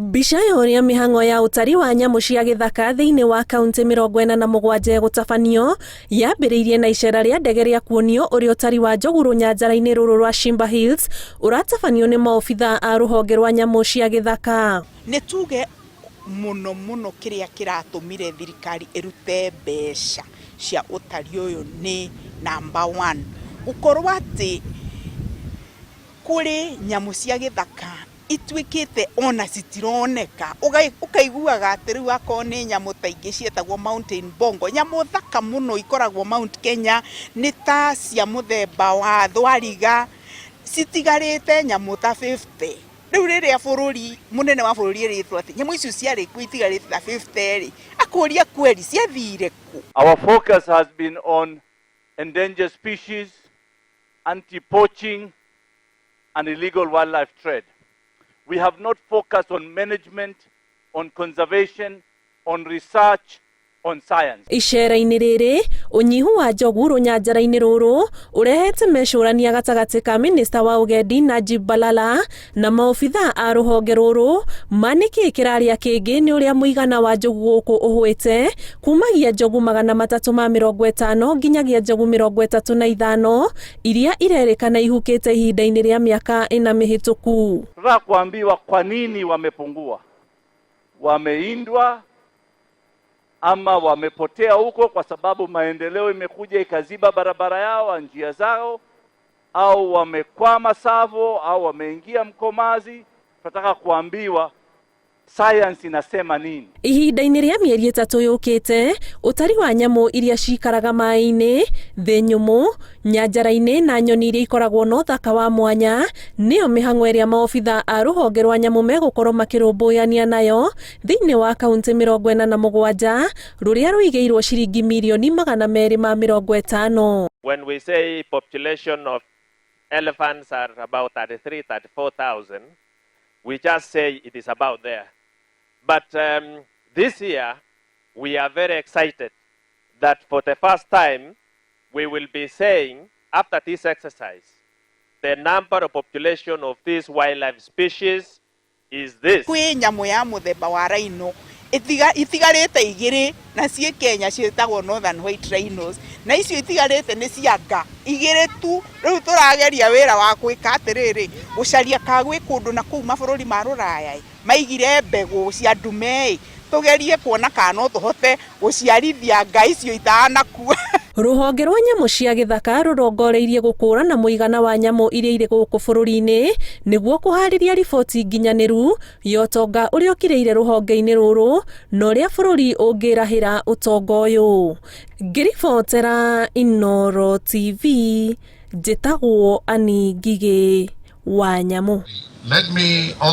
Mbica ya uria mihango ya utari wa nyamu cia githaka thiini wa kaunti 47 gutabanio yambiriirie na icera ria ndege ria kuonio uria utari wa njogu runyanjara-ini ruru rwa Shimba Hills uratabanio ni maobitha a ruhonge rwa nyamu cia githaka. Ni tuge muno kiria kiratumire thirikari irute mbeca cia utari uyu ni number 1 ukorwo ati kuri nyamu cia githaka itwikite ona citironeka ukaiguaga ati riu akoni nyamu taingi cietagwo mountain bongo nyamu thaka muno ikoragwo Mount Kenya ni ta cia muthemba wa thwariga citigarite nyamu ta 50 riu riria bururi munene wa bururi ritwa ati nyamu icio ciari kwitigarite ta 50 ri akuria kweli ciathire ku. Our focus has been on endangered species, anti-poaching and illegal wildlife trade. We have not focused on management, on conservation, on research, on science. Icera-ini riri unyihu wa njogu runyanjara-ini ruru urehete mecurania gatagati ka minista wa ugendi Najib Balala na maobitha a ruhonge ruru maniki kiraria kingi ni uria muigana wa njogu guku uhwite kumagia njogu 350 nginyagia njogu 35 iria irerikana ihukite ihinda-ini ria miaka 4 mihituku. Tunataka kuambiwa kwa nini wamepungua, wameindwa ama wamepotea huko kwa sababu maendeleo imekuja ikaziba barabara yao, njia zao, au wamekwama Savo au wameingia Mkomazi. Tunataka kuambiwa science inasema nini. Ihinda-ini ria mieri 3 yukite utari wa nyamu iria cikaraga mai-ini thi nyumu nyanjara-ini na nyoni iria ikoragwo na uthaka wa mwanya niyo mihango iria maobitha a ruhonge rwa nyamu megukorwo makirumbuiania nayo thiini wa kaunti 47 ruria ruigeirwo ciringi mirioni 250. When we say population of elephants are about 34,000, we just say it is about there. But this year, we are very excited that for the first time, we will be saying, after this exercise, the number of population of this wildlife species is this. Kwi nyamu ya muthemba wa rhino itigarite igiri na cie Kenya cietagwo northern white rhinos na icio itigarite ni cianga igiri tu. Riu turageria wira wa gwika atiriri gucaria kagwi kundu na kuu mabururi ma Ruraya maigire mbegu cia ndume tugerie kuona kana tuhote guciarithia ngai icio itanakua. Ruhonge rwa nyamu cia githaka rurongoreirie gukũrana muigana wa nyamu iria iri guku bururi-ini niguo kuhariria riboti nginyaniru ya utonga uria ukiriire ruhonge-ini ruru na uria bururi ungirahira utonga uyu. Ngiribotera Inooro TV njitagwo Ani Ngigi wa Nyamu. Let me also